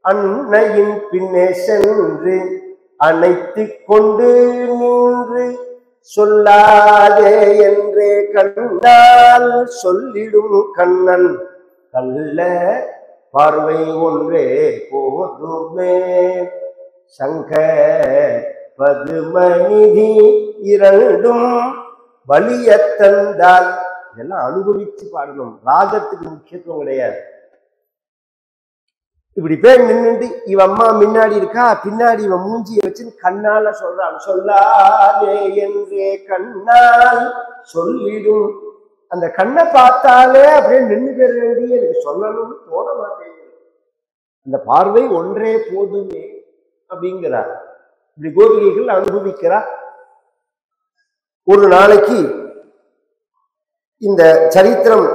அன்னையின் பின்னே சென்று அணைத்து கொண்டு நின்று சொல்லாதே என்றே கண்ணால் சொல்லிடும் கண்ணன் கல்ல பார்வை ஒன்றே போதுமே சங்க பதுமநிதி இரண்டும் வலிய தந்தால் இதெல்லாம் அனுபவிச்சு பாடணும். ராகத்துக்கு முக்கியத்துவம் கிடையாது. இப்படி பேர் நின்றுட்டு இவ அம்மா முன்னாடி இருக்கா, பின்னாடி இவன் மூஞ்சியை வச்சு கண்ணால சொல்றான். சொல்லாதே என்றே கண்ணால் சொல்லிடும். அந்த கண்ணை பார்த்தாலே அப்படியே நின்று பேர் வேண்டி எனக்கு சொல்லணும்னு தோண மாட்டேங்குது. அந்த பார்வை ஒன்றே போதுமே அப்படிங்கிறார். இப்படி கோபிகைகள் அனுபவிக்கிறார். ஒரு நாளைக்கு இந்த சரித்திரம்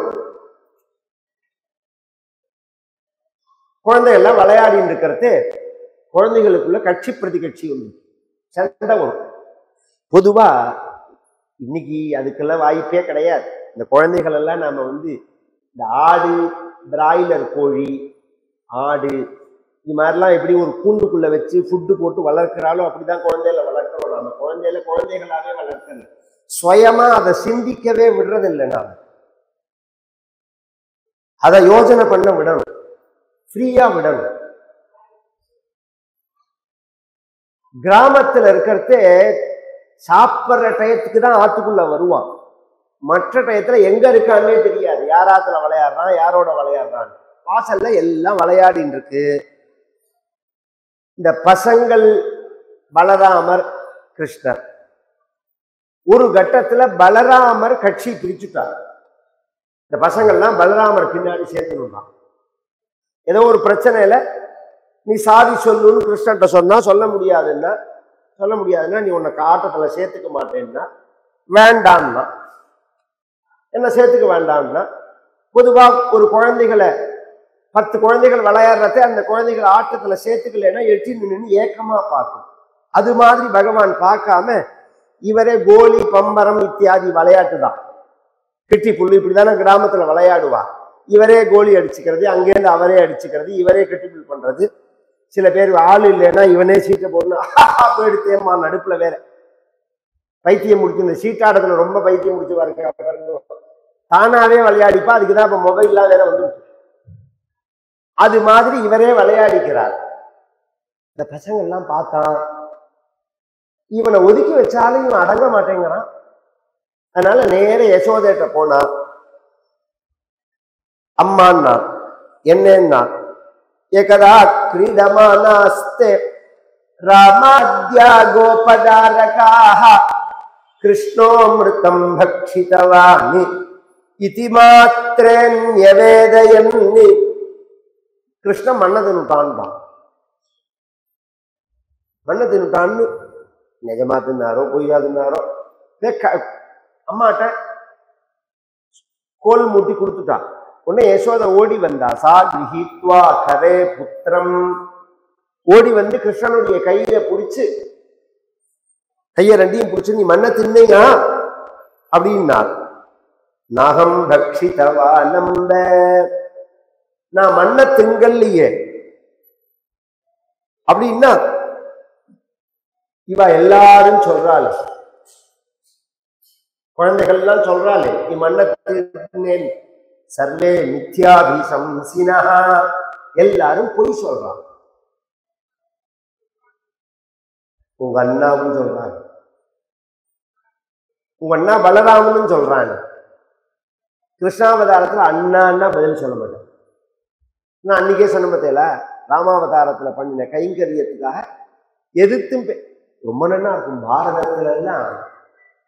குழந்தைகள்லாம் விளையாடின்னு இருக்கிறது. குழந்தைகளுக்குள்ள கட்சி பிரதி கட்சி ஒன்று சண்டை வரும். பொதுவா இன்னைக்கு அதுக்கெல்லாம் வாய்ப்பே கிடையாது. இந்த குழந்தைகள் எல்லாம் நாம இந்த ஆடு, பிராய்லர் கோழி, ஆடு இது மாதிரிலாம் எப்படி ஒரு கூண்டுக்குள்ள வச்சு ஃபுட்டு போட்டு வளர்க்கிறாலும் அப்படிதான் குழந்தைகளை வளர்க்கிறோம். நாம குழந்தைகளாவே வளர்க்கணும். சுயமா அதை சிந்திக்கவே விடுறதில்லை. நாம அதை யோசனை பண்ண விடணும், ஃப்ரீயா விடணும். கிராமத்துல இருக்கிறதே சாப்பிட்ற டயத்துக்கு தான் ஆத்துக்குள்ள வருவான். மற்ற டயத்துல எங்க இருக்கான்னே தெரியாது. யாராத்துல விளையாடுறான், யாரோட விளையாடுறான். வாசல்ல எல்லாம் விளையாடின்னு இருக்கு. இந்த பசங்கள் பலராமர், கிருஷ்ணர். ஒரு கட்டத்துல பலராமர் கட்சி பிரிச்சுட்டார். இந்த பசங்கள்லாம் பலராமர் பின்னாடி சேர்த்துனுட்டான். ஏதோ ஒரு பிரச்சனையில நீ சாதி சொல்லுன்னு கிருஷ்ணன்ட்ட சொன்னா சொல்ல முடியாதுன்னா நீ உன்னை ஆட்டத்துல சேர்த்துக்க மாட்டேன்னா வேண்டாம்னா என்ன சேர்த்துக்க வேண்டாம்னா, பொதுவா ஒரு குழந்தைகளை 10 குழந்தைகள் விளையாடுறத அந்த குழந்தைகள் ஆட்டத்துல சேர்த்துக்கலைன்னா எட்டி நின்று ஏக்கமா பார்க்கும். அது மாதிரி பகவான் பார்க்காம இவரே கோலி, பம்பரம் இத்தியாதி விளையாட்டு தான். கிட்டி புல்லு இப்படிதானே கிராமத்துல விளையாடுவா. இவரே கோலி அடிச்சுக்கிறது, அங்கேருந்து அவரே அடிச்சுக்கிறது, இவரே கட்டிப்புல் பண்றது. சில பேர் ஆள் இல்லைன்னா இவனே சீட்டை போடணும் போயிடுத்தேம்மா. நடுப்புல வேற பைத்தியம் முடிச்சு, இந்த சீட்டாடத்துல ரொம்ப பைத்தியம் முடிச்சு பாருங்க. தானாவே விளையாடிப்பா. அதுக்குதான் இப்ப மொபைல்லாம் வேற வந்து அது மாதிரி இவரே விளையாடிக்கிறார். இந்த பசங்க எல்லாம் பார்த்தான், இவனை ஒதுக்கி வச்சாலும் இவன் அடங்க மாட்டேங்கிறான். அதனால நேர யசோதேட்ட போனா. அம்மான்னா என்னன்னா, ஏகதா கிரீடமானாஸ்தே ராமாத்யா கோபதாரகாஹ கிருஷ்ணோமிருதம் பக்ஷிதவானி இதி மாத்ரேன் யவேதயன்னி. கிருஷ்ணன் மண்ணை தின்னுட்டான். மண்ணை தின்னுட்டான்னு நிஜமா தின்னாரோ பொய்யா தின்னாரோ, அம்மாட்ட கோல் மூட்டி கொடுத்துட்டான். உடனே யசோத ஓடி வந்தா. சா கிரஹீத்வா கரே புத்திரம். ஓடி வந்து கிருஷ்ணனுடைய கையில பிடிச்சு, கைய ரெண்டையும் பிடிச்சு, நீ மண்ணை தின்னீங்க அப்படின்னார். நகம் பக்ஷிதவா நம்ப, நான் மண்ணை திங்கல்லையே அப்படின்னா இவ எல்லாரும் சொல்றாள். குழந்தைகள் எல்லாம் சொல்றாளே நீ மண்ணை தின்னேன். சர்வே மித்யாபிசம்சினா, எல்லாரும் பொய் சொல்றாங்க. உங்க அண்ணாவும் சொல்றாங்க, உங்க அண்ணா பலராமனும் சொல்றாங்க. கிருஷ்ணாவதாரத்துல அண்ணா பதில் சொல்ல மாட்டேன். நான் அன்னைக்கே சொன்ன பார்த்தேல, ராமாவதாரத்துல பண்ணின கைங்கரியத்துக்காக எதிர்த்தும் ரொம்ப நல்லா இருக்கும். பாரதத்துல எல்லாம்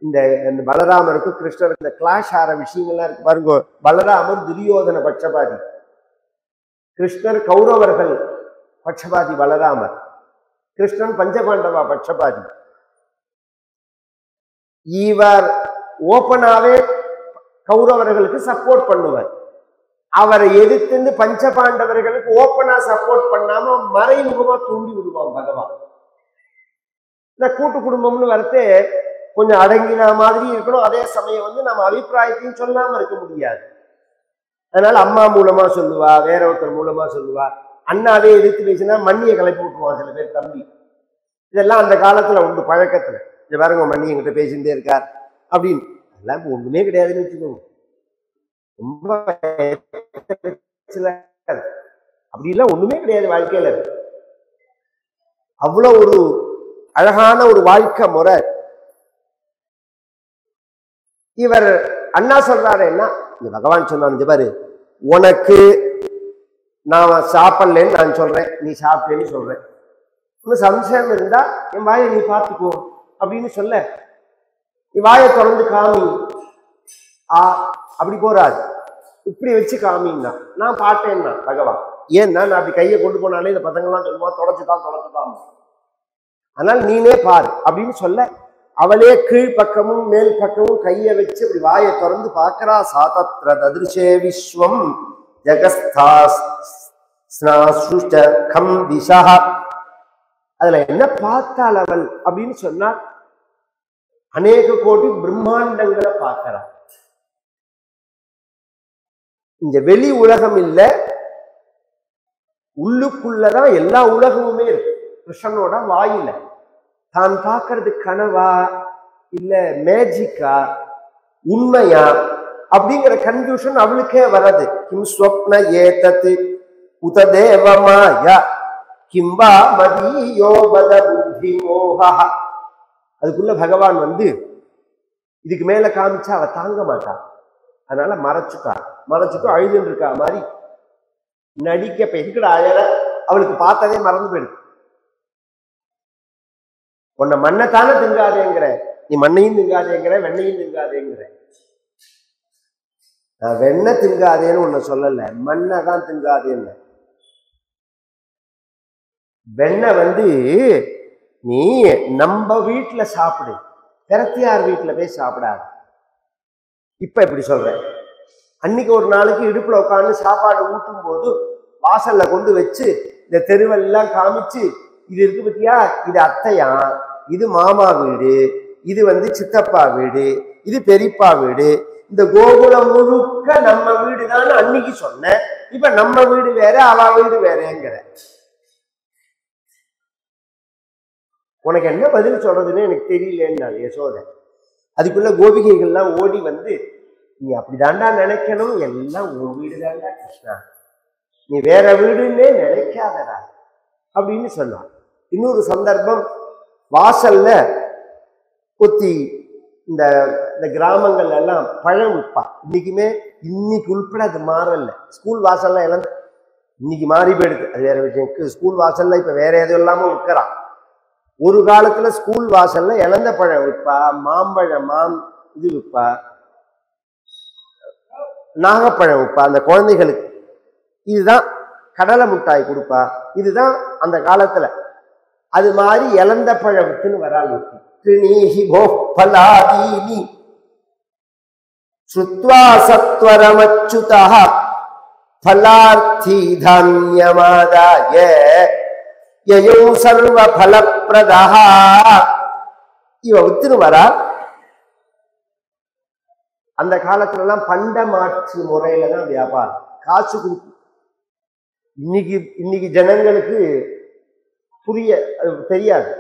இந்த பலராமருக்கு கிருஷ்ணருக்கு இந்த கிளாஷ் ஆற விஷயங்கள்லாம் இருக்கு பாருங்க. பலராமர் துரியோதன பட்சபாதி, கிருஷ்ணர் கௌரவர்கள் பட்சபாதி. பலராமர், கிருஷ்ணன் பஞ்சபாண்டவா பட்சபாதி. இவர் ஓப்பனாவே கௌரவர்களுக்கு சப்போர்ட் பண்ணுவார். அவரை எதிர்த்து பஞ்சபாண்டவர்களுக்கு ஓப்பனா சப்போர்ட் பண்ணாம மறைமுகமா தூண்டி விடுவான் பகவான். இந்த கூட்டு குடும்பம்னு வரத்தே கொஞ்சம் அடங்கின மாதிரி இருக்கணும். அதே சமயம் நம்ம அபிப்பிராயத்தையும் சொல்லாம இருக்க முடியாது. அதனால அம்மா மூலமா சொல்லுவா, வேற ஒருத்தர் மூலமா சொல்லுவா. அண்ணாவே எதிர்த்து பேசினா மண்ணியை கிளப்பி விட்டுருவான் சில பேர் தம்பி. இதெல்லாம் அந்த காலத்துல உண்டு பழக்கத்துல. இந்த பாருங்க மண்ணி என்கிட்ட பேசிட்டே இருக்கார் அப்படின்னு. அதெல்லாம் இப்போ ஒண்ணுமே கிடையாதுன்னு வச்சுக்கோங்க. ரொம்ப அப்படிலாம் ஒண்ணுமே கிடையாது வாழ்க்கையில. அவ்வளவு ஒரு அழகான ஒரு வாழ்க்கை முறை. இவர் அண்ணா சொல்றாருன்னா, இந்த பகவான் சொன்னான் பாரு, உனக்கு நான் சாப்பிடலன்னு நான் சொல்றேன், நீ சாப்பிட்டேன்னு சொல்றேன், இன்னும் சம்சயம் இருந்தா என் வாயை நீ பார்த்துக்கோ அப்படின்னு சொல்ல, நீ வாயை திறந்து காமி. அப்படி போறாது, இப்படி வச்சு காமின்னா நான் பாட்டேன்னா பகவான். ஏன்னா நான் அப்படி கையை கொண்டு போனாலே இந்த பசங்கள்லாம் சொல்லுவான் தொடச்சுதான். அதனால நீனே பாரு அப்படின்னு சொல்ல, அவளே கீழ் பக்கமும் மேல் பக்கமும் கையை வச்சு அப்படி வாயை திறந்து பார்க்கிறா. சாதத்ர ததிருஷே விஸ்வம் ஜகஸ்தாஸ்நாசுகம் திசா. அதுல என்ன பார்த்தாள் அவள் அப்படின்னு சொன்னா, அநேக கோடி பிரம்மாண்டங்களை பார்க்கிறாள். இந்த வெளி உலகம் இல்ல, உள்ளுக்குள்ளதான் எல்லா உலகமுமே இருக்கு. கிருஷ்ணனோட வாயில தான் பார்க்கறது கனவா இல்ல மேஜிக்கா உண்மையா அப்படிங்கிற கன்ஃபியூஷன் அவளுக்கே வராது. கிம் ஸ்வப்ன ஏதத் உத தேவமாயா கிம்பா மதியோ பத புத்தி மோஹா. அதுக்குள்ள பகவான் வந்து இதுக்கு மேல காமிச்சா அவ தாங்க மாட்டா. அதனால மறைச்சுட்டு அழுதுன்னு இருக்கா மாதிரி நடிக்க பெண்கிட அழற. அவளுக்கு பார்த்ததே மறந்து போயிடுது. உன்னை மண்ணைத்தானே திங்காதேங்கிற, நீ மண்ணையும் திங்காதேங்கிற, வெண்ணையும் திங்காதேங்கிற. நான் வெண்ணை திங்காதேன்னு உன்னை சொல்லல, மண்ணை தான் திங்காதேன்னு. வெண்ணை வந்து நீ நம்ம வீட்டுல சாப்பிடு, திரத்தியார் வீட்டுல போய் சாப்பிடாது. இப்ப இப்படி சொல்றேன், அன்னைக்கு ஒரு நாளைக்கு இடுப்புல உட்காந்து சாப்பாடு ஊட்டும் போது வாசல்ல கொண்டு வச்சு இந்த தெருவெல்லாம் காமிச்சு, இது இருக்கு பத்தியா, இது அத்தையா, இது மாமா வீடு, இது வந்து சித்தப்பா வீடு, இது பெரியப்பா வீடு, இந்த கோகுலம் முழுக்க நம்ம வீடுதான் அன்னைக்கு சொன்ன. இப்ப நம்ம வீடு வேற அவ வீடு வேறங்கிற. உனக்கு என்ன பதில் சொல்றதுன்னு எனக்கு தெரியலன்னு யசோதை. அதுக்குள்ள கோபிகைகள்லாம் ஓடி வந்து, நீ அப்படிதாண்டா நினைக்கணும், எல்லாம் உன் வீடு தாண்டா கிருஷ்ணா, நீ வேற வீடுன்னே நினைக்காதடா அப்படின்னு சொன்னான். இன்னொரு சந்தர்ப்பம், வாசல்ல கொத்தி இந்த கிராமங்கள் எல்லாம் பழம் விற்பா. இன்னைக்கு உள்பட அது மாறல. ஸ்கூல் வாசல்ல எல்லாம் இன்னைக்கு மாறி போயிடுது, அது வேற விஷயம். ஸ்கூல் வாசல்ல இப்ப வேற எதுவும் இல்லாம விற்கிறான். ஒரு காலத்துல ஸ்கூல் வாசல்ல இழந்த பழம் விற்பா, மாம்பழம் இது விற்பா, நாகப்பழம் விற்பா அந்த குழந்தைகளுக்கு. இதுதான் கடலை மிட்டாய் கொடுப்பா. இதுதான் அந்த காலத்துல. அது மாதிரி இழந்த பழத்துன்னு வராது. ஸ்ருத்வா சத்வரமச்சுதா ஃபலார்த்தி தான்யமாதாய யயோ சர்வ ஃபலப்ரதா. இவ வித்துன்னு வரா. அந்த காலத்துல எல்லாம் பண்ட மாற்று முறையில தான் வியாபாரம், காசு கொடுக்கும். இன்னைக்கு ஜனங்களுக்கு தெரியாது.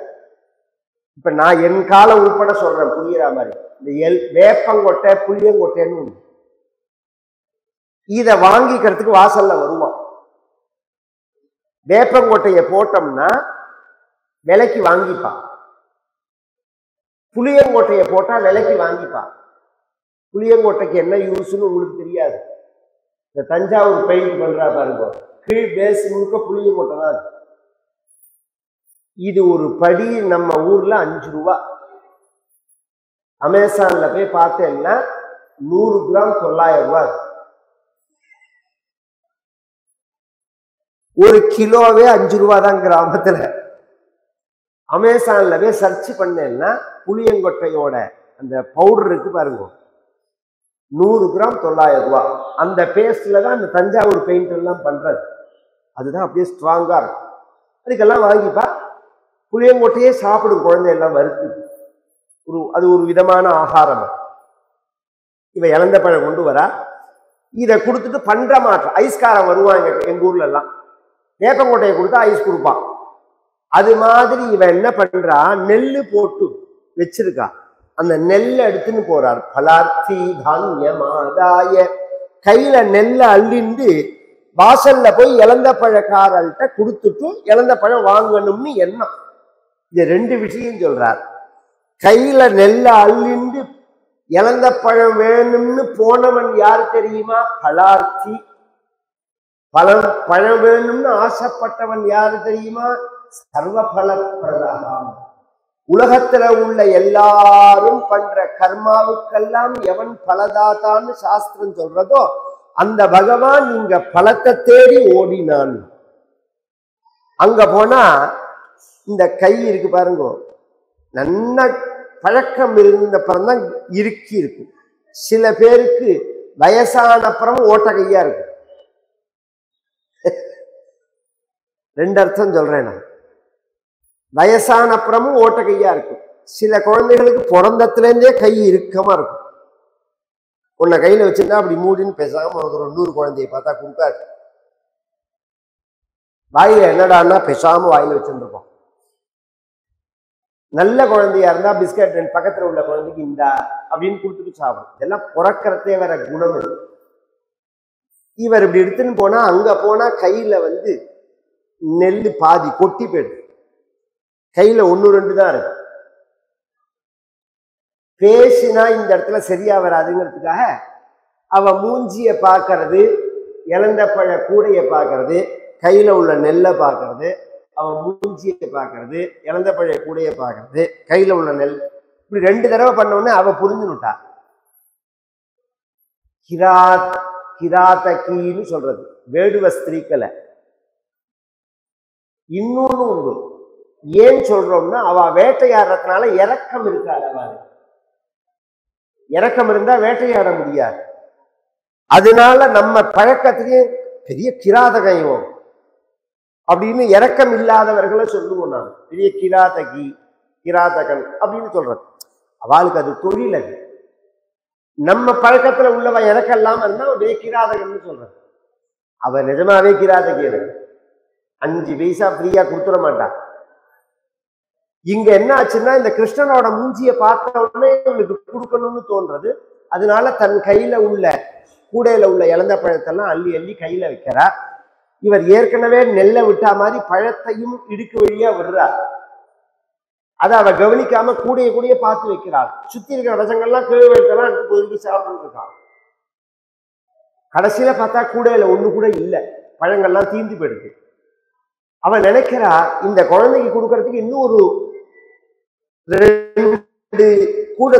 இப்ப நான் என் காலம் உட்பட சொல்றேன் புரியுற மாதிரி. இந்த வேப்பங்கொட்டை புளியங்கொட்டைன்னு ஒண்ணு, இத வாங்கிக்கிறதுக்கு வாசல்ல வருவான். வேப்பங்கொட்டைய போட்டோம்னா விலைக்கு வாங்கிப்பான், புளியங்கொட்டைய போட்டா விலைக்கு வாங்கிப்பான். புளியங்கொட்டைக்கு என்ன யூஸ்ன்னு உங்களுக்கு தெரியாது. இந்த தஞ்சாவூர் பெயிண்ட் பண்றா பாருங்க, கீழ் பேஸ் முழுக்க புளியங்கொட்டை தான் இருக்கு. இது ஒரு படி நம்ம ஊர்ல 5 ரூபா. அமேசான்ல போய் பார்த்தேன்னா 100 கிராம் 900 ரூபாய். ஒரு கிலோவே 5 ரூபா தான் கிராமத்துல. அமேசான்ல போய் சர்ச் பண்ணேன்னா புளியங்கொட்டையோட அந்த பவுடர் இருக்கு பாருங்க, 100 கிராம் 900 ரூபாய். அந்த பேஸ்ட்ல தான் அந்த தஞ்சாவூர் பெயிண்ட் எல்லாம் பண்றது. அதுதான் அப்படியே ஸ்ட்ராங்கா இருக்கும். அதுக்கெல்லாம் வாங்கிப்பா. புளியங்கொட்டையே சாப்பிடும் குழந்தை எல்லாம் வறுத்து. அது ஒரு விதமான ஆகாரம். இவ இழந்த பழம் கொண்டு வரா. இதை கொடுத்துட்டு பண்ற மாற்றம் ஐஸ்காரம் வருவாங்க எங்க ஊர்ல எல்லாம். வேப்பங்கொட்டையை கொடுத்தா ஐஸ் கொடுப்பான். அது மாதிரி இவன் என்ன பண்றா, நெல்லு போட்டு வச்சிருக்கா. அந்த நெல்லை எடுத்துன்னு போறார். பலார்த்தி தானியமாதாய, கையில நெல்லை அள்ளிண்டு வாசல்ல போய் இழந்த பழக்காரர்கிட்ட கொடுத்துட்டு இழந்த பழம் வாங்கணும்னு எண்ணம். இது ரெண்டு விஷயம் சொல்றார். கையில நெல்லை அள்ளிண்டு இழந்த பழம் வேணும்னு போனவன் யாரு தெரியுமா? பலார்த்தி. பழம் வேணும்னு ஆசைப்பட்டவன் யாரு தெரியுமா? சர்வபல பிரதானம். உலகத்துல உள்ள எல்லாரும் பண்ற கர்மாவுக்கெல்லாம் எவன் பலதாத்தான்னு சாஸ்திரம் சொல்றதோ அந்த பகவான் இங்க பலத்தை தேடி ஓடினான். அங்க போனா இந்த கை இருக்கு பாருங்க, நல்ல பழக்கம் இருந்த அப்புறம்தான் இறுக்கி இருக்கும். சில பேருக்கு வயசான அப்புறம் ஓட்ட கையா இருக்கு. ரெண்டு அர்த்தம் சொல்றேன் நான். வயசான அப்புறமும் ஓட்ட கையா இருக்கும். சில குழந்தைகளுக்கு பிறந்தத்துல இருந்தே கை இறுக்கமா இருக்கும். உன்னை கையில வச்சிருந்தா அப்படி மூடின்னு பேசாம ஒரு 100 குழந்தைய பார்த்தா கொடுக்காது. வாயில என்னடான்னா பேசாம வாயில வச்சுருப்போம். நல்ல குழந்தையா இருந்தா பிஸ்கட் பக்கத்துல உள்ள குழந்தைக்கு இந்தா அப்படின்னு கொடுத்துட்டு சாப்பிடும். இதெல்லாம் பிறக்கிறதே வேற குணம். இவர் இப்படி எடுத்துன்னு போனா அங்க போனா கையில நெல்லு பாதி கொட்டி போயிடுது. கையில 1-2 தான் இருக்கு. பேசினா இந்த இடத்துல சரியா வராதுங்கிறதுக்காக அவ மூஞ்சிய பாக்குறது, இழந்த பழ கூடைய பாக்குறது, கையில உள்ள நெல்லை பாக்குறது, அவன் மூஞ்சியை பாக்குறது, இழந்த பழைய கூடைய பாக்குறது, கையில உள்ள நெல், இப்படி 2 தடவை பண்ணோடனே அவ புரிஞ்சுனுட்டா. கிராதகின்னு சொல்றது வேடுவ ஸ்திரீக்களை. இன்னொன்னு உண்டு. ஏன் சொல்றோம்னா அவ வேட்டையாடுறதுனால இரக்கம் இருக்காது. அவ இரக்கம் இருந்தா வேட்டையாட முடியாது. அதனால நம்ம பழக்கத்திலேயே பெரிய கிராதகம் அப்படின்னு இரக்கம் இல்லாதவர்களை சொல்லுவோம். நான் பெரிய கிராதகன் அப்படின்னு சொல்றது. அவளுக்கு அது தொழில். அது நம்ம பழக்கத்துல உள்ளவ இறக்கம் இல்லாம இருந்தா பெரிய கிராதகன்னு சொல்றது. அவ நிஜமாவே கிராதகி. 5 பைசா ஃப்ரீயா கொடுத்துட மாட்டான். இங்க என்ன ஆச்சுன்னா இந்த கிருஷ்ணனோட மூஞ்சியை பார்த்த உடனே இவளுக்கு கொடுக்கணும்னு தோன்றது. அதனால தன் கையில உள்ள கூடையில உள்ள இழந்த பழத்தெல்லாம் அள்ளி அள்ளி கையில வைக்கிறா. இவர் ஏற்கனவே நெல்லை விட்டா மாதிரி பழத்தையும் இடுக்கு வழியா விடுறார். அதை அவ கவனிக்காம கூடைய பார்த்து வைக்கிறாள். சுத்தி இருக்கிற பசங்கள்லாம் கீழே வைத்தெல்லாம் எடுத்து பொதுக்கி சாப்பிட்டு இருக்கான். கடைசியில பார்த்தா கூடையில ஒண்ணு கூட இல்லை, பழங்கள்லாம் தீந்து போயிடுது. அவன் நினைக்கிறா இந்த குழந்தைக்கு கொடுக்கறதுக்கு இன்னும் ஒரு 2 கூட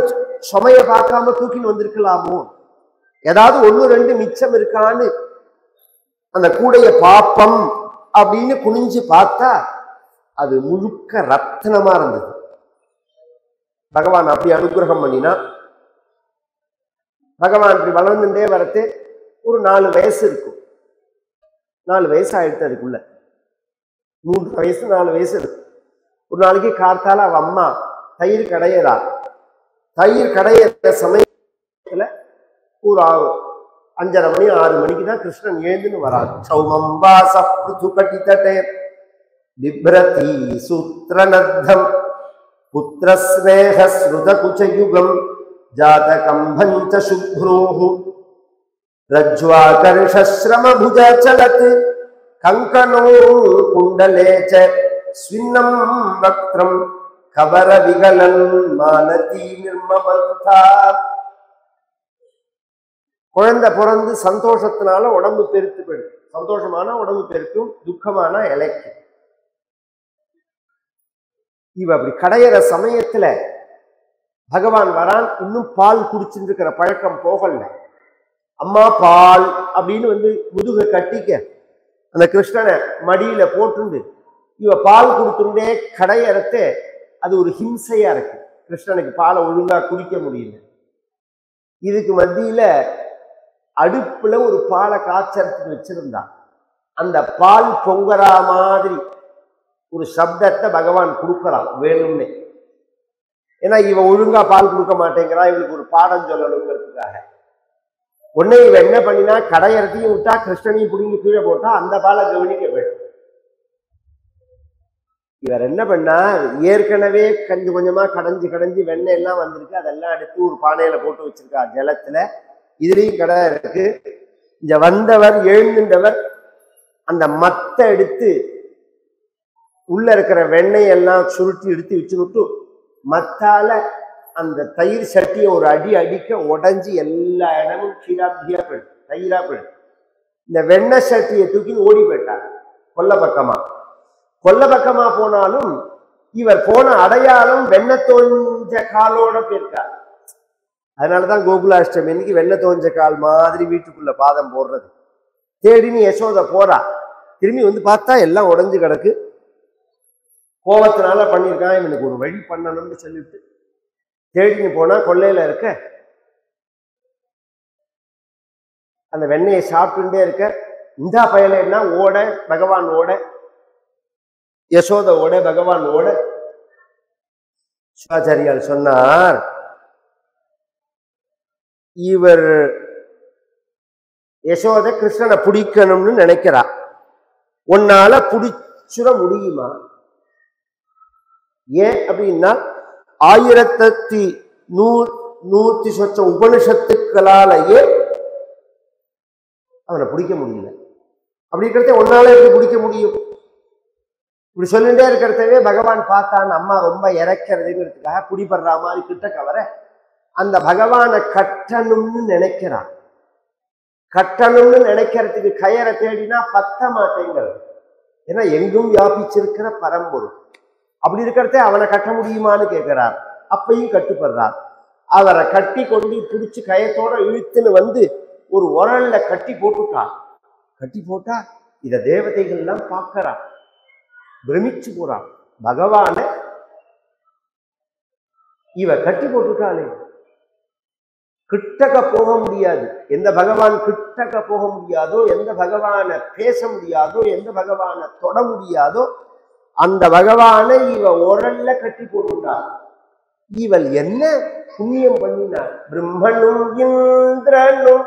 சுமைய பார்க்காம தூக்கின்னு வந்திருக்கலாமோ, ஏதாவது 1-2 மிச்சம் இருக்கான்னு அந்த கூடைய பாப்பம் அப்படின்னு குனிஞ்சு பார்த்தா அது முழுக்க ரத்னமா இருந்தது. பகவான் அப்படி அனுகிரகம் பண்ணினா. பகவான் இப்படி வளர்ந்துட்டே வரத்து ஒரு 4 வயசு இருக்கும். 4 வயசு ஆயிடுத்து. அதுக்குள்ள 3 வயசு 4 வயசு இருக்கு. ஒரு நாளைக்கு கார்த்தால அவ அம்மா தயிர் கடையிறா. தயிர் கடையிற சமயத்துல ஒரு 5:30 மணி 6 மணிக்கு தான் கிருஷ்ணன் எழுந்துன்னு வராது. சௌமம்பாச பிருது கட்டிதடே பிப்ரதி சூத்ரநத்தம் புத்திர ஸ்நேக ஸ்ருத குச்சயுகம் ஜாதகம் பஞ்ச சுப்ரூஹு ரஜ்வாகர்ஷஸ்ரம புஜ சலத் கங்கனோ குண்டலேச்ச ஸ்வின்னம் வக்த்ரம் கபர விகலன் மானதி நிர்மமந்தா. குழந்தை பிறந்து சந்தோஷத்தினால உடம்பு பெருத்து போயிடும். சந்தோஷமான உடம்பு பெருக்கும், துக்கமான இலைக்கும். இவ அப்படி கடையிற சமயத்துல பகவான் வரான். இன்னும் பால் குடிச்சுட்டு இருக்கிற பழக்கம் போகல. அம்மா பால் அப்படின்னு முதுக கட்டிக்க அந்த கிருஷ்ணனை மடியில போட்டுண்டு இவ பால் கொடுத்துட்டே கடையறத்து. அது ஒரு ஹிம்சையா இருக்கு. கிருஷ்ணனுக்கு பாலை ஒழுங்கா குடிக்க முடியல. இதுக்கு மத்தியில அடுப்புல ஒரு பாலை காய்ச்சறதுக்கு வச்சிருந்தான். அந்த பால் பொங்கறா மாதிரி ஒரு சப்தத்தை பகவான் கொடுக்கறான் வேணும்னு. ஏன்னா இவ ஒழுங்கா பால் கொடுக்க மாட்டேங்கிறா, இவளுக்கு ஒரு பாடம் சொல்லணுங்கிறதுக்காக. உடனே இவ என்ன பண்ணினா கடையறத்தையும் விட்டா, கிருஷ்ணனையும் பிடிங்கி கீழே போட்டா, அந்த பாலை கவனிக்க வேண்டும். இவர் என்ன பண்ணார், ஏற்கனவே கொஞ்சம் கொஞ்சமா கடைஞ்சு வெண்ணெய் எல்லாம் வந்திருக்கு, அதெல்லாம் எடுத்து ஒரு பானையில போட்டு வச்சிருக்கா ஜலத்துல. இதுலயும் கடை இருக்கு. இங்க வந்தவர் எழுந்தவர் அந்த மத்தை எடுத்து உள்ள இருக்கிற வெண்ணெய் எல்லாம் சுருட்டி எடுத்து வச்சுட்டு மத்தால அந்த தயிர் சட்டியை ஒரு அடி அடிக்க உடஞ்சி எல்லா இடமும் கீராப்பியா போயிடும், தயிரா போயிடும். இந்த வெண்ணெய் சட்டியை தூக்கி ஓடி போயிட்டார் கொல்ல பக்கமா போனாலும் இவர் போன அடையாளம் வெண்ணெய் தோஞ்ச காலோட போயிருக்கார். அதனாலதான் கோகுலாஷ்டமி இன்னைக்கு வெண்ணெய் தோஞ்ச கால் மாதிரி வீட்டுக்குள்ள பாதம் போடுறது. தேடின்னு யசோதை போறா, திரும்பி வந்து பார்த்தா எல்லாம் உடஞ்சு கிடக்கு. கோபத்தினால பண்ணியிருக்கான், இவனுக்கு ஒரு வழி பண்ணணும்னு சொல்லிட்டு தேடின்னு போனா கொள்ளையில இருக்க அந்த வெண்ணெயை சாப்பிட்டுட்டே இருக்க. இந்த பயலைன்னா ஓட பகவான் ஓட, யசோத ஓட, பகவான் ஓட. சிவாச்சாரியால் சொன்னார், இவர் யசோத கிருஷ்ணனை பிடிக்கணும்னு நினைக்கிறா, உன்னால பிடிச்சிட முடியுமா? ஏன் அப்படின்னா 1100 சொச்ச உபனிஷத்துக்களாலேயே அவனை பிடிக்க முடியல. அப்படி இருக்கிறத உன்னால எப்படி பிடிக்க முடியும்? இப்படி சொல்லிட்டே இருக்கிறதவே பகவான் பார்த்தான், அம்மா ரொம்ப இறக்கிறதுங்கிறதுக்காக பிடிபடுற மாதிரி கிட்ட கவர அந்த பகவானை கட்டணும்னு நினைக்கிறான். கட்டணும்னு நினைக்கிறதுக்கு கயரை தேடினா பத்த மாட்டேங்கிறது. ஏன்னா எங்கும் வியாபிச்சிருக்கிற பரம்பொருள். அப்படி இருக்கிறத அவனை கட்ட முடியுமான்னு கேட்கிறார். அப்பையும் கட்டுப்படுறார். அவரை கட்டி கொண்டு பிடிச்சு கயத்தோட இழுத்துன்னு வந்து ஒரு உரல்ல கட்டி போட்டுட்டார். கட்டி போட்டா இத தேவதைகள்லாம் பார்க்கிறார், பிரமிச்சு போறான். பகவான இவ கட்டி போட்டுட்டாளே, கிட்டக்க போக முடியாது. எந்த பகவான் கிட்டக்க போக முடியாதோ, எந்த பகவான பேச முடியாதோ, எந்த பகவான தொட முடியாதோ அந்த பகவானை இவ உரல்ல கட்டி போட்டுட்டார். இவள் என்ன புண்ணியம் பண்ணினார்? பிரம்மனும் இந்திரனும்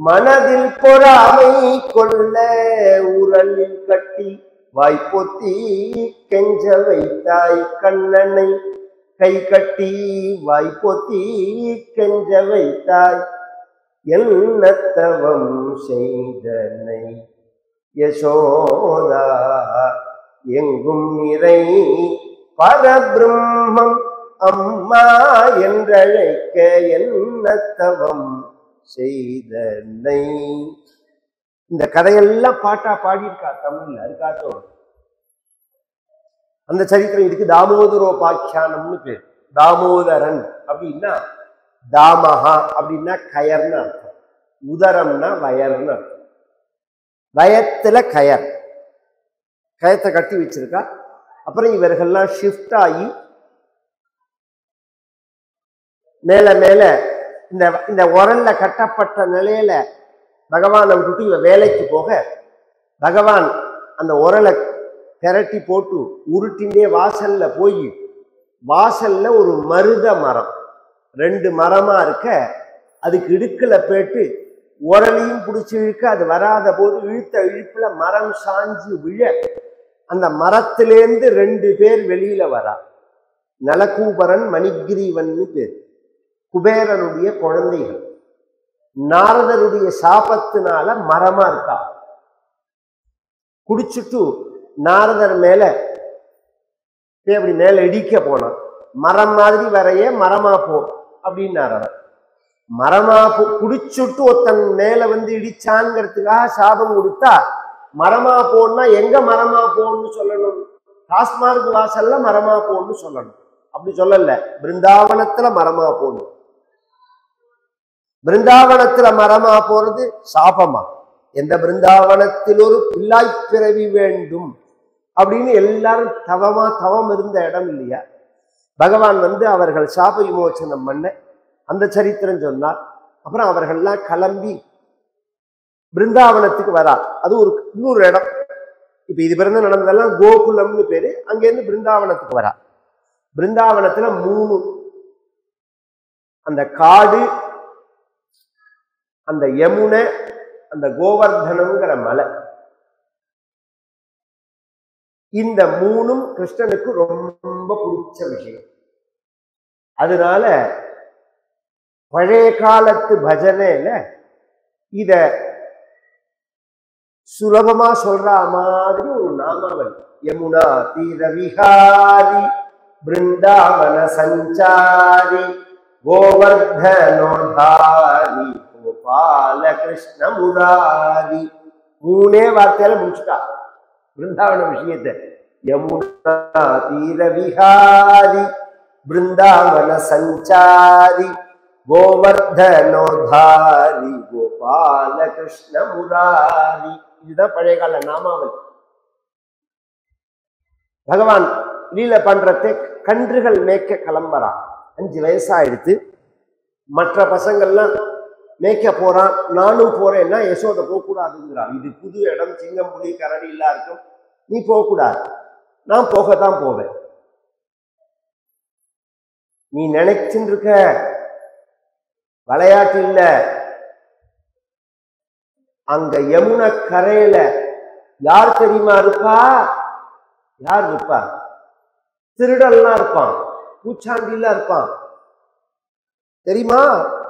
மனதில் பொறாமை கொள்ள உரலில் கட்டி வாய்ப்பொத்தி கெஞ்ச வைத்தாய் கண்ணனை, கை கட்டி வாய்ப்பொத்தி கெஞ்ச வைத்தாய் என்னத்தவம் செய்தனை யசோதா, எங்கும் நிறை பரபிரம்மம் அம்மா என்றழைக்க என்னத்தவம் செய்தனை. இந்த கதையெல்லாம் பாட்டா பாடியிருக்கா தமிழ்ல. அதுக்காக அந்த சரித்திரம் இதுக்கு தாமோதரோபாக்கியானம்னு பேர். தாமோதரன் அப்படின்னா தாமஹா அப்படின்னா கயர்னு அர்த்தம், உதரம்னா வயர்னு அர்த்தம். வயத்துல கயர், கயத்தை கட்டி வச்சிருக்கா. அப்புறம் இவர்கள்லாம் ஷிஃப்ட் ஆகி மேல மேல இந்த உரல்ல கட்டப்பட்ட நிலையில பகவானை விட்டுட்டு இவ வேலைக்கு போக, பகவான் அந்த உரலை திரட்டி போட்டு உருட்டின்றே வாசல்ல போய், வாசல்ல ஒரு மருத மரம் 2 மரமா இருக்க, அதுக்கு இடுக்கல போட்டு உரலையும் பிடிச்சி இழுக்க, அது வராத போது இழுத்த இழுப்புல மரம் சாஞ்சு விழ அந்த மரத்திலேருந்து 2 பேர் வெளியில வரா. நலகூபரன் மணிகிரீவன்னு பேர், குபேரனுடைய குழந்தைகள். நாரதருடைய சாபத்தினால மரமா இருக்கா. குடிச்சுட்டு நாரதர் மேல அப்படி மேல இடிக்க போனான். மரம் மாதிரி வரைய மரமா போ அப்படின்னார் அவர். மரமா போ, குடிச்சுட்டு ஒருத்தன் மேல வந்து இடிச்சான்ங்கிறதுக்காக சாபம் கொடுத்தா மரமா போன்னா எங்க மரமா போன்னு சொல்லணும்? டாஸ்மார்க் வாசல்ல மரமா போன்னு சொல்லணும். அப்படி சொல்லல, பிருந்தாவனத்துல மரமா போகணும். பிருந்தாவனத்துல மரமா போறது சாபமா? எந்த பிருந்தாவனத்தில் ஒரு பிள்ளாய் பிறவி வேண்டும் அப்படின்னு எல்லாரும் தவம் இருந்த இடம் இல்லையா? பகவான் வந்து அவர்கள் சாப விமோச்சனம் பண்ண அந்த சரித்திரம் சொன்னார். அப்புறம் அவர்கள்லாம் கிளம்பி பிருந்தாவனத்துக்கு வரா. அது ஒரு இன்னொரு இடம். இப்ப இது பிறந்த நடந்ததெல்லாம் கோகுலம்னு பேரு. அங்கேருந்து பிருந்தாவனத்துக்கு வரா. பிருந்தாவனத்துல 3 அந்த காடு, அந்த யமுனை, அந்த கோவர்தனம்ங்கிற மலை. இந்த மூணும் கிருஷ்ணனுக்கு ரொம்ப பிடிச்ச விஷயம். அதனால பழைய காலத்து பஜனையில இத சுலபமா சொல்ற மாதிரி ஒரு நாமாவல். யமுனா தீர விஹாரி பிருந்தாவன சஞ்சாரி கோவர்தனோதாரி கோபால கிருஷ்ண முராரி. மூணே வார்த்தையில முடிச்சுட்டா பிருந்தாவன விஷயத்தை. யமுனா தீர விஹாரி பிருந்தாவன சஞ்சாரி கோவர்தனோதாரி கோபால கிருஷ்ண முராரி. இதுதான் பழைய கால நாமாவல். பகவான் லீல பண்றதை கன்றுகள் மேய்க்க கிளம்புறான். 5 வயசாயிடுத்து. மற்ற பசங்கள்லாம் மேய்க்க போறான். நானும் போறேன்னா யசோதை போகக்கூடாதுங்கிறான். இது புது இடம், சிங்கம் புலி கரடி எல்லாம் இருக்கும், நீ போகக்கூடாது. நான் போகத்தான் போவேன். நீ நினைச்சுட்டு இருக்க விளையாட்டு இல்ல. அங்க யமுனை கரையில யார் தெரியுமா இருப்பா? யார் இருப்பா? திருடெல்லாம் இருப்பான், பூச்சாண்டிலாம் இருப்பான். தெரியுமா?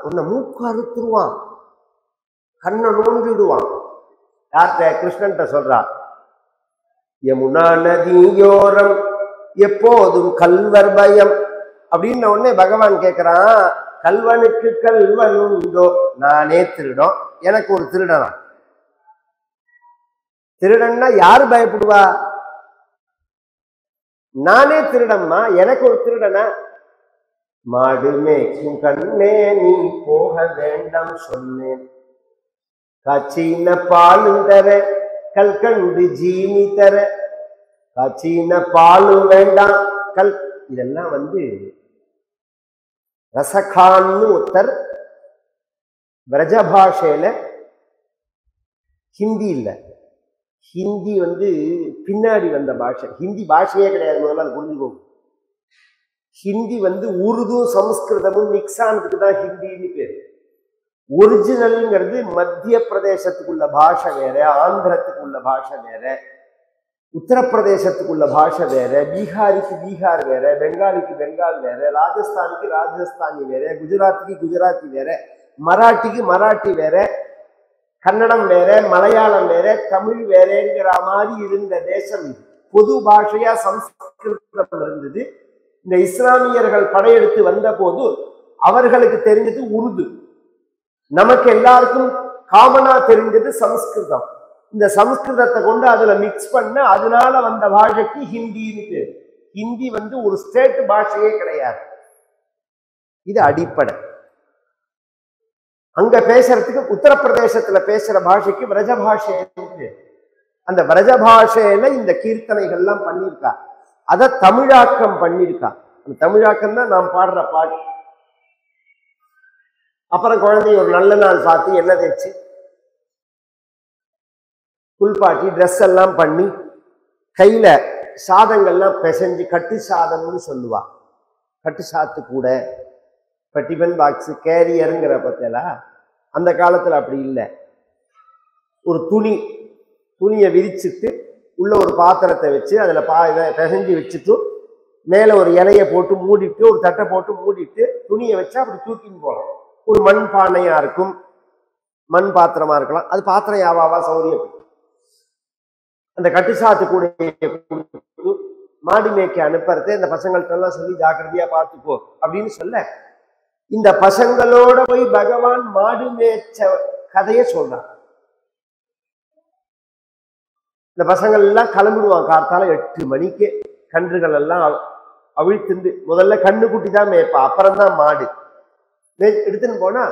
உன்னை மூக்கு அறுத்துருவான், கண்ணை நோண்டிடுவான். யார்கிட்ட? கிருஷ்ணன்ட்ட சொல்றான். யமுனா நதியோரம் எப்போதும் கல்வர் பயம் அப்படின்ன உடனே பகவான் கேட்கிறான், கல்வனுக்கு கல்வன் உண்டோ? நானே திருடம், எனக்கு ஒரு திருடனா? திருடன்னா யாரு பயப்படுவா? நானே திருடம்மா, எனக்கு ஒரு திருடனா? மாடு மேய்க்கும் கண்ணே நீ போக வேண்டாம் சொன்னேன், காய்ச்சின பாலும் தர கல்கண்டு ஜீனி தர. காய்ச்சின பாலும் வேண்டாம் கல். இதெல்லாம் ரசகான்னு ஒருத்தர் பிரஜ பாஷையில, ஹிந்தி இல்ல, ஹிந்தி பின்னாடி வந்த பாஷை. ஹிந்தி பாஷையே கிடையாது, முதல்ல அது புரிஞ்சுக்கோங்க. ஹிந்தி உருது சமஸ்கிருதமும் மிக்ஸ் ஆனதுக்கு தான் ஹிந்தின்னு பேர். ஒரிஜினல்ங்கிறது மத்திய பிரதேசத்துக்குள்ள பாஷை வேற, ஆந்திரத்துக்குள்ள பாஷை வேற, உத்தரப்பிரதேசத்துக்குள்ள பாஷை வேற, பீகாரிக்கு பீகார் வேற, பெங்காலிக்கு பெங்கால் வேற, ராஜஸ்தானுக்கு ராஜஸ்தானி வேற, குஜராத்துக்கு குஜராத்தி வேற, மராட்டிக்கு மராட்டி வேற, கன்னடம் வேற, மலையாளம் வேற, தமிழ் வேறங்கிற மாதிரி இருந்த தேசம் இது. பொது பாஷையா சம்ஸ்கிருதம் இருந்தது. இந்த இஸ்லாமியர்கள் படையெடுத்து வந்த போது அவர்களுக்கு தெரிஞ்சது உருது, நமக்கு எல்லாருக்கும் காமனா தெரிஞ்சது சமஸ்கிருதம். இந்த சமஸ்கிருதத்தை கொண்டு அதுல மிக்ஸ் பண்ண, அதனால வந்த பாஷைக்கு ஹிந்தின்னு பேர். ஹிந்தி ஒரு ஸ்டேட் பாஷையே கிடையாது, இது அடிப்படை. அங்க பேசுறதுக்கு உத்தரப்பிரதேசத்துல பேசுற பாஷைக்கு விரஜ பாஷை. அந்த விரஜ பாஷையில இந்த கீர்த்தனைகள்லாம் பண்ணியிருக்கா. அதை தமிழாக்கம் பண்ணியிருக்கா. அந்த தமிழாக்கம் தான் நாம் பாடுற பாட்டு. அப்புறம் குழந்தை ஒரு நல்ல நாள் பார்த்து எண்ணெய் தேய்ச்சி புல்பாட்டி ட்ரெஸ் எல்லாம் பண்ணி கையில சாதங்கள்லாம் பிசைஞ்சு கட்டு சாதம்னு சொல்லுவா. கட்டு சாத்து கூட டிஃபன் பாக்ஸ் கேரியருங்கிற பத்தில அந்த காலத்துல அப்படி இல்லை. ஒரு துணியை விரிச்சுட்டு உள்ள ஒரு பாத்திரத்தை வச்சு அதுல இதை பிசைஞ்சு வச்சுட்டு மேல ஒரு இலையை போட்டு மூடிட்டு, ஒரு தட்டை போட்டு மூடிட்டு துணியை வச்சா அப்படி தூக்கின்னு போகலாம். ஒரு மண் பானையா இருக்கும், மண் பாத்திரமா இருக்கலாம், அது பாத்திரம் யாவாவா சௌரியம். அந்த கட்டுசாத்து கூட மாடி மேய்க்க அனுப்புறது, இந்த பசங்கள்ட்ட எல்லாம் சொல்லி ஜாக்கிரதையா பார்த்துக்கோ அப்படின்னு சொல்ல, இந்த பசங்களோட போய் பகவான் மாடு மேய்ச்ச கதையை சொல்றான். இந்த பசங்கள் எல்லாம் கிளம்பிடுவான் காத்தால 8 மணிக்கு. கன்றுகள் எல்லாம் அவிழ்த்துண்டு, முதல்ல கண்ணு குட்டி தான் மேய்ப்பா, அப்புறம் தான் மாடு. எடுத்துன்னு போனா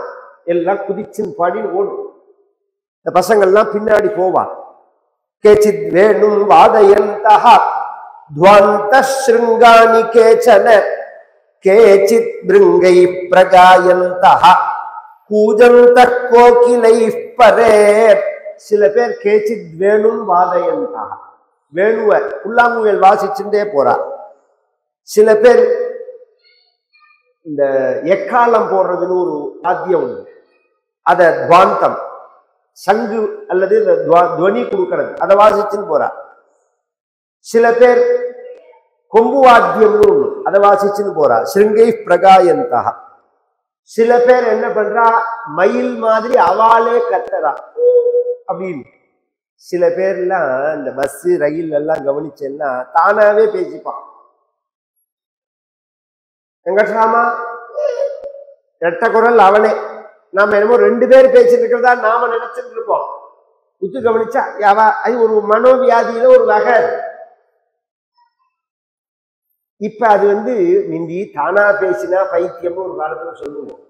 எல்லாம் குதிச்சுன்னு பாடின்னு ஓடும். இந்த பசங்கள்லாம் பின்னாடி போவா. கேச்சித் வேணும் வாதயந்தஹ துவந்த ஸ்ருங்கானி கேச்சன கேச்சித் பிருங்கை பிரகாயந்தஹ கூஜந்த கோகிலை பரே. சில பேர் கேச்சித் வேணும் வாதயந்தஹ, வேணுவ புல்லாங்குழல் வாசிச்சுட்டே போறா. சில பேர் இந்த எக்காலம் போடுறதுன்னு ஒரு வாத்தியம் உண்டு, அத துவாந்தம் சங்கு அல்லது இந்த துவனி கொடுக்கறது, அதை வாசிச்சுன்னு போறா. சில பேர் கொம்பு வாத்தியம்னு ஒண்ணு அதை வாசிச்சுன்னு போறா, சிருங்கை பிரகாயந்தா. சில பேர் என்ன பண்றா, மயில் மாதிரி அவாளே கத்துறா அப்படின்னு. சில பேர்லாம் இந்த பஸ் ரயில் எல்லாம் கவனிச்சேன்னா தானாவே பேசிப்பான். வெங்கட்ராமா ரெட்ட குரல் அவனே. நாம என்னமோ 2 பேர் பேசிட்டு இருக்கிறதா நாம நினைச்சிட்டு இருப்போம். உத்து கவனிச்சா அது ஒரு மனோவியாதியில ஒரு வகை. இப்ப அது மிந்தி தானா பேசினா பைத்தியம்னு ஒரு காலத்துல சொல்லுவோம்.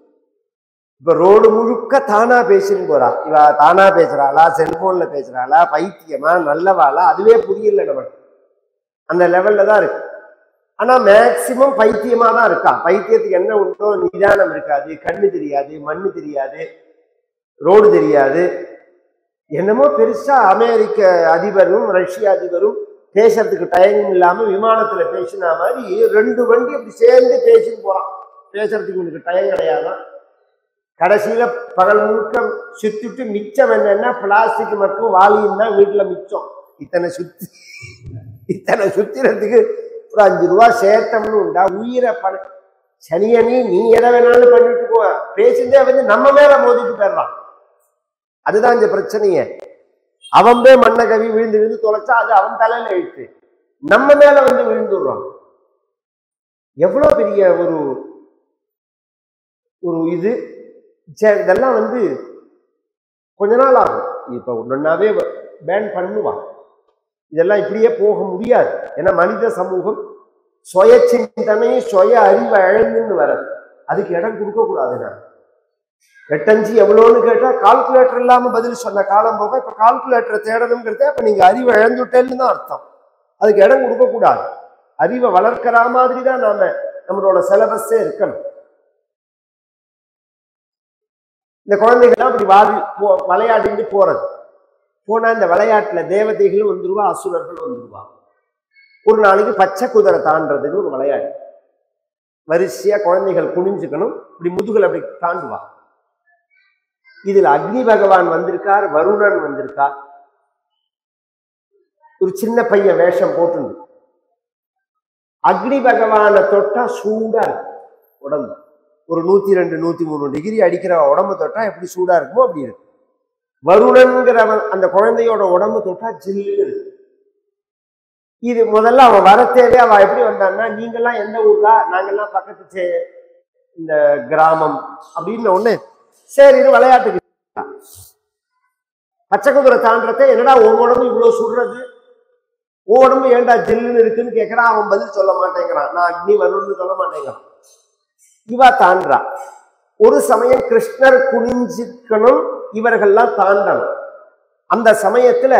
இப்ப ரோடு முழுக்க தானா பேசின்னு போறா. இவ தானா பேசுறாளா, செல்போன்ல பேசுறாளா, பைத்தியமா, நல்லவாளா, அதுவே புரியல நமக்கு. அந்த லெவல்ல தான் இருக்கு. ஆனா மேக்சிமம் பைத்தியமா தான் இருக்கா. பைத்தியத்துக்கு என்ன உண்டோ, நிதானம் இருக்காது, கண்ணு தெரியாது, மண்ணு தெரியாது, ரோடு தெரியாது. என்னமோ பெருசா அமெரிக்க அதிபரும் ரஷ்ய அதிபரும் பேசுறதுக்கு டைம் இல்லாம விமானத்துல பேசினா மாதிரி 2 வண்டி அப்படி சேர்ந்து பேசின்னு போறான். பேசுறதுக்கு உங்களுக்கு டைம் கிடையாதான். கடைசியில பகல் முழுக்க சுத்திட்டு மிச்சம் என்னன்னா பிளாஸ்டிக் மட்டும் வாலியும் தான் வீட்டுல மிச்சம். இத்தனை சுத்திரத்துக்கு ஒரு 5 ரூபா சேர்த்தம்னு உண்டா? உயிரை சனியனி நீ எதை வேணாலும் பண்ணிட்டு போ. பேசிட்டே நம்ம மேல மோதிட்டு போயிடலாம். அதுதான் இந்த பிரச்சனையே. அவன் போய் மண்ணை கவி விழுந்து விழுந்து தொலைச்சா அது அவன் தலையில எழுத்து, நம்ம மேல விழுந்துடுறான். எவ்வளவு பெரிய ஒரு ஒரு இது. இதெல்லாம் கொஞ்ச நாள் ஆகும். இப்ப ஒன்னொன்னாவே பேன் பண்ணுவான். இதெல்லாம் இப்படியே போக முடியாது. ஏன்னா மனித சமூகம் சுய சிந்தனை சுய அறிவை இழந்துன்னு வர்றது. அதுக்கு இடம் கொடுக்க கூடாது. நான் 8 எவ்வளோன்னு கேட்டா கால்குலேட்டர் இல்லாம பதில் சொன்ன காலம் போக இப்ப கால்குலேட்டரை தேடணுங்கிறத அப்ப நீங்க அறிவை இழந்துட்டேன்னு தான் அர்த்தம். அதுக்கு இடம் கொடுக்க கூடாது. அறிவை வளர்க்கிற மாதிரி தான் நாம நம்மளோட சிலபஸே இருக்கணும். இந்த குழந்தைகள்லாம் அப்படி விளையாடிட்டு போறது. போனா இந்த விளையாட்டுல தேவதைகளும் வந்துருவா, அசுரர்கள் வந்துருவா. ஒரு நாளைக்கு பச்சை குதிரை தாண்டதுன்னு ஒரு விளையாட்டு. வரிசையா குழந்தைகள் குனிஞ்சுக்கணும், இப்படி முதுகுல அப்படி தாண்டுவா. இதுல அக்னி பகவான் வந்திருக்கார், வருணன் வந்திருக்கார். ஒரு சின்ன பையன் வேஷம் போட்டு அக்னி பகவானை தொட்டா சூடா இருக்கு உடம்பு. ஒரு 102 103 டிகிரி அடிக்கிற உடம்பு தொட்டா எப்படி சூடா இருக்குமோ அப்படி இருக்கு. வருணன்கிறவன் அந்த குழந்தையோட உடம்பு தொட்டா ஜில்லுன்னு இருக்கு. இது முதல்ல அவன் வரத்தேவே அவ எப்படி வந்தான்னா, நீங்கெல்லாம் எந்த ஊர்லா? நாங்கெல்லாம் பக்கத்து இந்த கிராமம் அப்படின்னு ஒண்ணு. சரி விளையாட்டுக்கு பச்சை குதிரை தாண்டத்தை என்னடா உன் உடம்பு இவ்வளவு சுடுறது, உன் உடம்பு ஏன்டா ஜில்லுன்னு இருக்குன்னு கேட்கறான். அவன் பதில் சொல்ல மாட்டேங்கிறான். நான் அக்னி வரும்னு சொல்ல மாட்டேங்கிறான். இவா தாண்டா. ஒரு சமயம் கிருஷ்ணர் குனிஞ்சிக்கணும், இவர்கள்லாம் தாண்டணும். அந்த சமயத்துல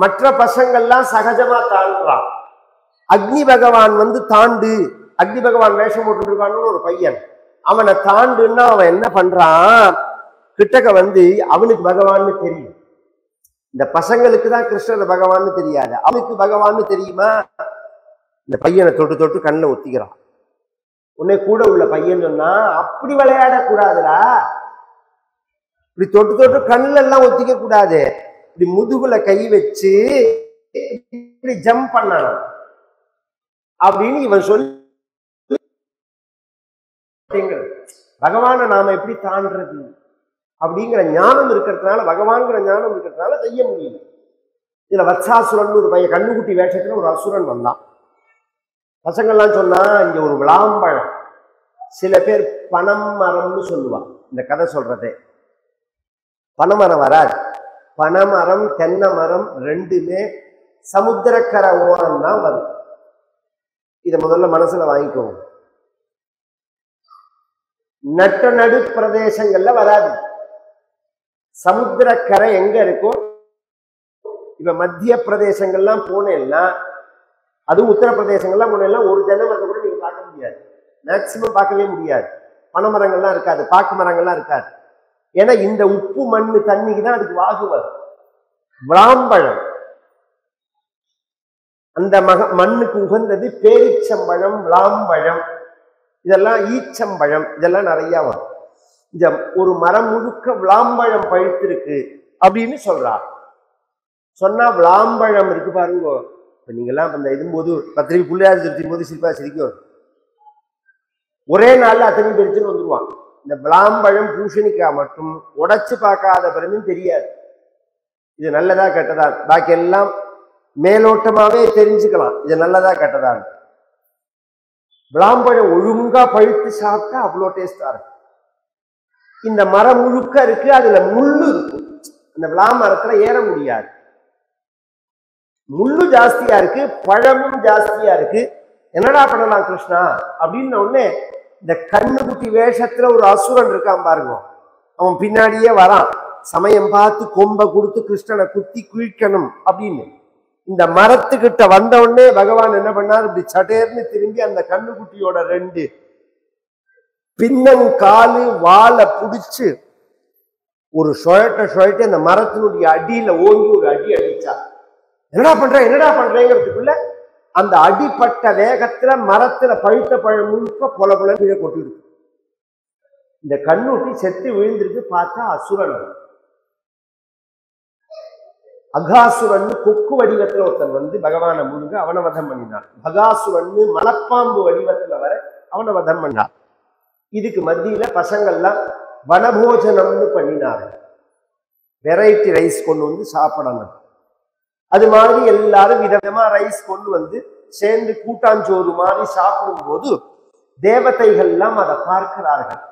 மற்ற பசங்கள்லாம் சகஜமா தாண்டுறான். அக்னி பகவான் தாண்டு, அக்னி பகவான் வேஷம் போட்டு இருக்கான்னு ஒரு பையன், அவனை தாண்டுன்னா அவன் என்ன பண்றான், கிட்டக்க அவனுக்கு பகவான்னு தெரியும். இந்த பசங்களுக்கு தான் கிருஷ்ணர் பகவான்னு தெரியாது, அவனுக்கு பகவான்னு தெரியுமா? இந்த பையனை தொட்டு தொட்டு கண்ணில் ஒத்திக்கிறான். உன்னை கூட உள்ள பையன் சொன்னா, அப்படி விளையாடக்கூடாதுடா, இப்படி தொட்டு தொட்டு கண்ணுல எல்லாம் ஒத்திக்க கூடாது, இப்படி முதுகுல கை வச்சு இப்படி ஜம்ப் பண்ணான் அப்படின்னு இவன் சொல்லி பகவானை நாம எப்படி தாண்டறது அப்படிங்கிற ஞானம் இருக்கிறதுனால, பகவான்கிற ஞானம் இருக்கிறதுனால செய்ய முடியல. இதுல வத்சாசுரன் ஒரு பையன் கண்ணுக்குட்டி வேஷத்துல ஒரு அசுரன் வந்தான். பசங்கள்லாம் சொன்னா, இங்க ஒரு விளாம்பழம், சில பேர் பனம் மரம்னு சொல்லுவான். இந்த கதை சொல்றதே பனைமரம் வராது. பனைமரம் தென்னை மரம் ரெண்டுமே சமுத்திரக்கரை ஓரம் தான் வரும். இதை முதல்ல மனசுல வாங்கிக்கோங்க. நடு பிரதேசங்கள்ல வராது. சமுத்திரக்கரை எங்க இருக்கும்? இப்ப மத்திய பிரதேசங்கள்லாம் போனேன்னா, அதுவும் உத்தரப்பிரதேசங்கள்லாம் போனேன்னா ஒரு தென்னை மரத்தை கூட நீங்க பார்க்க முடியாது. மேக்சிமம் பார்க்கவே முடியாது. பனைமரங்கள்லாம் இருக்காது, பாக்கு மரங்கள்லாம் இருக்காது. ஏன்னா இந்த உப்பு மண்ணு தண்ணிக்கு தான் அதுக்கு வாகு வரும். விளாம்பழம் அந்த மண்ணுக்கு உகந்தது. பேரிச்சம்பழம், விளாம்பழம், இதெல்லாம் ஈச்சம்பழம், இதெல்லாம் நிறைய வரும். இந்த ஒரு மரம் முழுக்க விளாம்பழம் பழுத்திருக்கு அப்படின்னு சொல்றார். சொன்னா விளாம்பழம் இருக்கு பாருங்க, இப்ப நீங்கெல்லாம் இந்த இதும்போது பத்திரிகை பிள்ளையார் திருத்தும் போது சிரிப்பா சிரிக்கும். ஒரே நாள்ல அத்தனை பிரிச்சுன்னு வந்துருவான். இந்த விளாம்பழம் பூசணிக்காய் மட்டும் உடைச்சு பார்க்காத பிறகும் தெரியாது இது நல்லதா கெட்டதா. பாக்கி எல்லாம் மேலோட்டமாவே தெரிஞ்சுக்கலாம் இது நல்லதா கெட்டதான். விளாம்பழம் ஒழுங்கா பழுத்து சாப்பிட்டா அவ்வளோ டேஸ்டா இருக்கும். இந்த மரம் முழுக்க இருக்கு, அதுல முள்ளு இருக்கும். அந்த விளாமரத்துல ஏற முடியாது, முள்ளு ஜாஸ்தியா இருக்கு, பழமும் ஜாஸ்தியா இருக்கு. என்னடா பண்ணலாம் கிருஷ்ணா அப்படின்னு உடனே இந்த கண்ணுக்குட்டி வேஷத்துல ஒரு அசுரன் இருக்கான் பாருங்க, அவன் பின்னாடியே வரான். சமயம் பார்த்து கொம்பை கொடுத்து கிருஷ்ணனை குத்தி குழிக்கணும் அப்படின்னு. இந்த மரத்துக்கிட்ட வந்த உடனே பகவான் என்ன பண்ணார், இப்படி சட்டேர்னு திரும்பி அந்த கண்ணுக்குட்டியோட 2 பின்னங்காலு வாழை பிடிச்சு ஒரு சுழட்ட அந்த மரத்தினுடைய அடியில ஓங்கி ஒரு அடி அடிச்சா. என்னடா பண்றேங்கிறதுக்குள்ள அந்த அடிப்பட்ட வேகத்துல மரத்துல பழுத்த பழம் முழுக்க பொல பொல கீழே கொட்டிடுது. இந்த கண்ணுட்டி செத்து விழுந்திருக்கு. பார்த்தா அசுரன், அகாசுரன் கொக்கு வடிவத்துல ஒருத்தன் வந்து பகவானை முழுங்க அவனை வதம் பண்ணினான். பகாசுரன் மலப்பாம்பு வடிவத்துல வர அவனை வதம் பண்ணான். இதுக்கு மத்தியில பசங்கள்லாம் வனபோஜனம்னு பண்ணினாங்க. வெரைட்டி ரைஸ் கொண்டு வந்து சாப்பிடணும். அது மாதிரி எல்லாரும் விதவிதமா ரைஸ் கொண்டு வந்து சேர்ந்து கூட்டாஞ்சோறு மாதிரி சாப்பிடும் போது தேவதைகள் எல்லாம் அதை பார்க்கிறார்கள்.